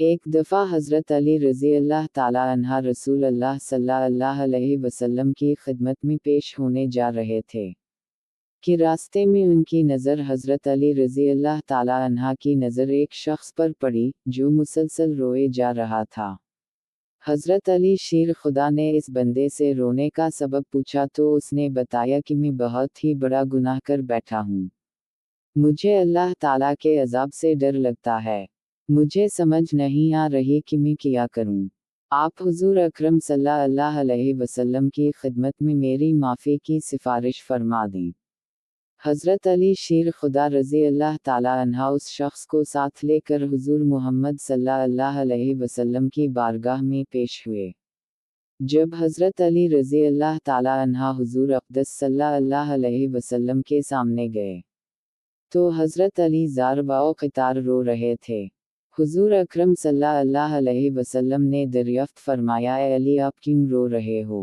एक दफ़ा हज़रत अली रज़ी अल्लाह ताला अन्हा रसूल अल्लाह सल्लल्लाहु अलैहि वसल्लम की खिदमत में पेश होने जा रहे थे कि रास्ते में उनकी नज़र हज़रत अली रज़ी अल्लाह ताला अन्हा की नज़र एक शख्स पर पड़ी जो मुसलसल रोए जा रहा था। हज़रत अली शेर खुदा ने इस बंदे से रोने का सबब पूछा तो उसने बताया कि मैं बहुत ही बड़ा गुनाह कर बैठा हूँ। मुझे अल्लाह ताला के अज़ाब से डर लगता है। मुझे समझ नहीं आ रही कि मैं क्या करूं। आप हुजूर अकरम सल्लल्लाहु अलैहि वसल्लम की खिदमत में मेरी माफ़ी की सिफारिश फरमा दें। हज़रत अली शेर खुदा रज़ी अल्लाह ताला अन्हा उस शख्स को साथ लेकर हुजूर मोहम्मद सल्लल्लाहु अलैहि वसल्लम की बारगाह में पेश हुए। जब हज़रत अली रज़ी अल्लाह ताला अन्हा हुजूर अक़दस सल्लल्लाहु अलैहि वसल्लम के सामने गए तो हज़रत अली ज़ार व क़ितार रो रहे थे। हुजूर अकरम सल्लल्लाहु अलैहि वसल्लम ने दरियाफ़्त फरमाया, ए अली आप क्यों रो रहे हो?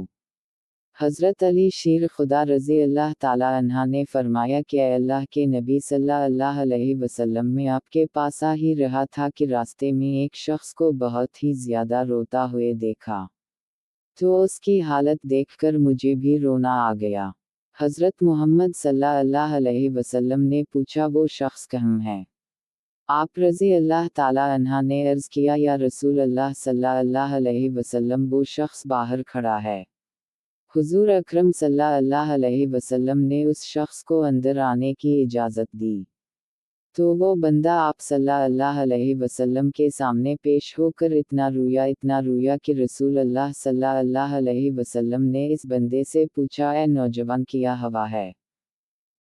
हज़रत अली शेर खुदा रज़ी अल्लाह ताला अन्हा ने फरमाया कि अल्लाह के नबी सल्लल्लाहु अलैहि वसल्लम में आपके पास आ ही रहा था कि रास्ते में एक शख्स को बहुत ही ज़्यादा रोता हुए देखा। तो उसकी हालत देखकर मुझे भी रोना आ गया। हज़रत मोहम्मद सल्लल्लाहु अलैहि वसल्लम ने पूछा वो शख्स कहाँ है? आप रज़ी अल्लाह ताला अन्हा ने अर्ज़ किया या रसूल अल्लाह सल्लल्लाहु अलैहि वसल्लम वो शख्स बाहर खड़ा है। हुजूर अकरम सल्लल्लाहु अलैहि वसल्लम ने उस शख्स को अंदर आने की इजाज़त दी। तो वो बंदा आप सल्लल्लाहु अलैहि वसल्लम के सामने पेश होकर इतना रोया कि रसूल अल्लाह सल्लल्लाहु अलैहि वसल्लम ने इस बंदे से पूछा, ए नौजवान क्या हवा है?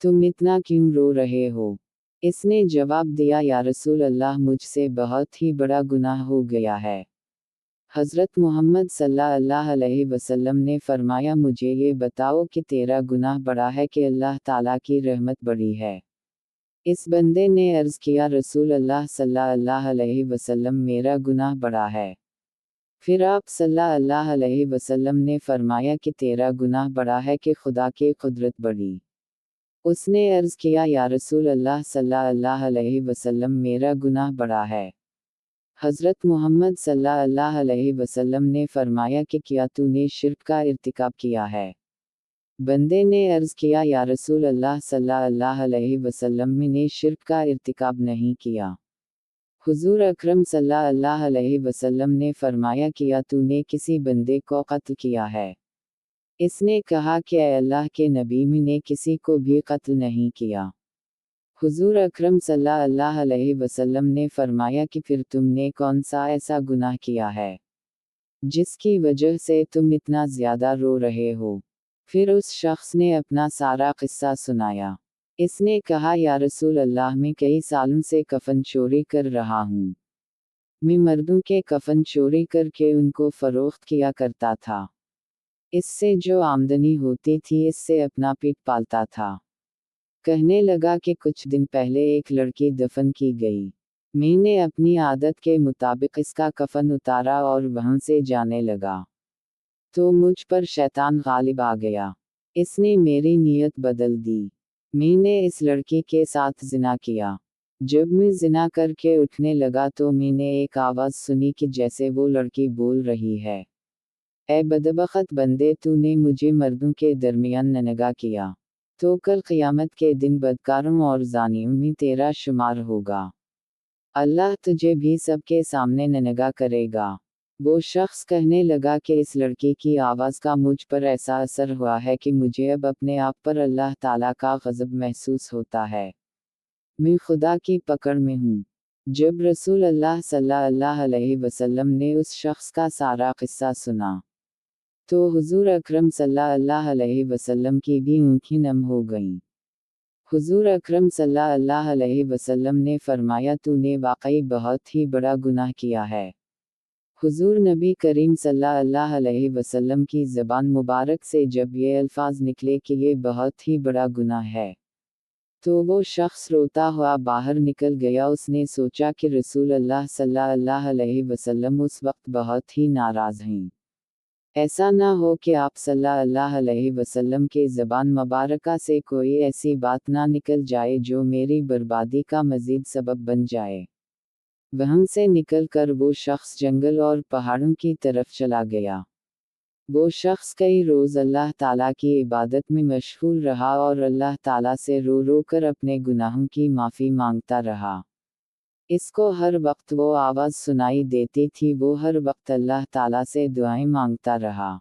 तुम इतना क्यों रो रहे हो? इसने जवाब दिया, या रसूल अल्लाह मुझसे बहुत ही बड़ा गुनाह हो गया है। हज़रत मोहम्मद सल्लल्लाहु अलैहि वसल्लम ने फरमाया मुझे ये बताओ कि तेरा गुनाह बड़ा है कि अल्लाह ताला की रहमत बड़ी है। इस बंदे ने अर्ज़ किया, रसूल अल्लाह सल्लल्लाहु अलैहि वसल्लम मेरा गुनाह बड़ा है। फिर आप सल्लल्लाहु अलैहि वसल्लम ने फरमाया कि तेरा गुनाह बड़ा है कि खुदा की कुदरत बड़ी। उसने अर्ज़ किया, या रसूल अल्लाह सल्लल्लाहु अलैहि वसल्लम मेरा गुनाह बड़ा है। हज़रत मोहम्मद सल्लल्लाहु अलैहि वसल्लम ने फरमाया कि क्या तूने शिर्क का इर्तिकाब किया है? बंदे ने अर्ज़ किया, या रसूल अल्लाह सल्लल्लाहु अलैहि वसल्लम मैंने शिर्क का इर्तिकाब नहीं किया। हुजूर अकरम सल्लल्लाहु अलैहि वसल्लम ने फरमाया, किया तूने किसी बंदे को कत्ल किया है? इसने कहा कि अल्लाह के नबी मैंने किसी को भी कत्ल नहीं किया। हुजूर अकरम सल्लल्लाहु अलैहि वसल्लम ने फरमाया कि फिर तुमने कौन सा ऐसा गुनाह किया है जिसकी वजह से तुम इतना ज़्यादा रो रहे हो? फिर उस शख्स ने अपना सारा किस्सा सुनाया। इसने कहा, या रसूल अल्लाह मैं कई सालों से कफन चोरी कर रहा हूँ। मैं मर्दों के कफन चोरी करके उनको फरोख्त किया करता था। इससे जो आमदनी होती थी इससे अपना पेट पालता था। कहने लगा कि कुछ दिन पहले एक लड़की दफन की गई। मैंने अपनी आदत के मुताबिक इसका कफन उतारा और वहां से जाने लगा तो मुझ पर शैतान गालिब आ गया। इसने मेरी नीयत बदल दी। मैंने इस लड़की के साथ जिना किया। जब मैं जिना करके उठने लगा तो मैंने एक आवाज़ सुनी कि जैसे वो लड़की बोल रही है, ए बदबख्त बंदे तूने मुझे मर्दों के दरमियान नंगा किया तो कल क़यामत के दिन बदकारों और ज़ानियों में तेरा शुमार होगा। अल्लाह तुझे भी सबके सामने नंगा करेगा। वो शख्स कहने लगा कि इस लड़की की आवाज़ का मुझ पर ऐसा असर हुआ है कि मुझे अब अपने आप पर अल्लाह ताला का ग़ज़ब महसूस होता है। मैं खुदा की पकड़ में हूँ। जब रसूल अल्लाह सल्लल्लाहु अलैहि वसल्लम ने उस शख्स का सारा किस्सा सुना तो हुजूर अकरम सल्लल्लाहु अलैहि वसल्लम की भी आँखें नम हो गईं। हुजूर अकरम सल्लल्लाहु अलैहि वसल्लम ने फरमाया, तूने वाकई बहुत ही बड़ा गुनाह किया है। हुजूर नबी करीम सल्लल्लाहु अलैहि वसल्लम की ज़बान मुबारक से जब ये अल्फाज निकले कि ये बहुत ही बड़ा गुनाह है तो वो शख्स रोता हुआ बाहर निकल गया। उसने सोचा कि रसूल अल्लाह सल्लल्लाहु अलैहि वसल्लम उस वक्त बहुत ही नाराज़ हैं। ऐसा ना हो कि आप सल्लल्लाहु अलैहि वसल्लम के ज़बान मुबारका से कोई ऐसी बात ना निकल जाए जो मेरी बर्बादी का मज़ीद सबब बन जाए। वहाँ से निकलकर वो शख्स जंगल और पहाड़ों की तरफ चला गया। वो शख्स कई रोज़ अल्लाह ताला की इबादत में मशगूल रहा और अल्लाह ताला से रो रो कर अपने गुनाहों की माफ़ी मांगता रहा। इसको हर वक्त वो आवाज़ सुनाई देती थी, वो हर वक्त अल्लाह ताला से दुआएं मांगता रहा।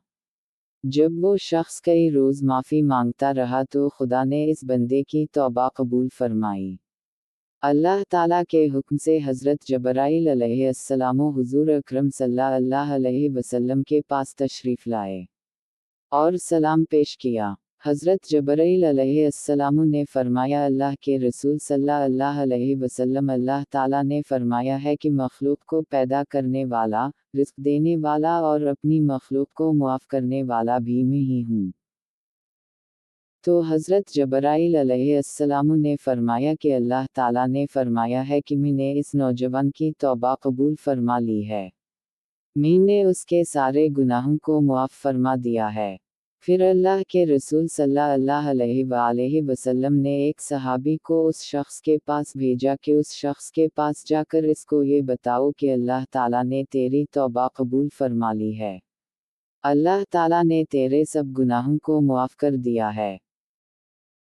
जब वो शख्स कई रोज़ माफ़ी मांगता रहा तो खुदा ने इस बंदे की तौबा कबूल फरमाई। अल्लाह ताला के हुक्म से हज़रत जबराइल अलैहिस्सलाम हुज़ूर अकरम सल्लल्लाहु अलैहि वसल्लम के पास तशरीफ़ लाए और सलाम पेश किया। हज़रत जबराइल अलैहिस्सलाम ने फरमाया, अल्लाह के रसूल सल्लल्लाहु अलैहि वसल्लम, अल्लाह ताला ने फरमाया है कि मखलूक को पैदा करने वाला, रिज़्क़ देने वाला और अपनी मखलूक को मुआफ़ करने वाला भी मैं ही हूँ। तो हज़रत जबराइल अलैहिस्सलाम ने फरमाया कि अल्लाह ताला ने फरमाया है कि मैंने इस नौजवान की तौबा कबूल फरमा ली है। मैंने उसके सारे गुनाहों को मुआफ़ फरमा दिया है। फिर अल्लाह के रसूल सल्लल्लाहु अलैहि वसल्लम ने एक सहाबी को उस शख्स के पास भेजा कि उस शख्स के पास जाकर इसको ये बताओ कि अल्लाह ताला ने तेरी तौबा कबूल फरमा ली है। अल्लाह ताला ने तेरे सब गुनाहों को मुआफ़ कर दिया है।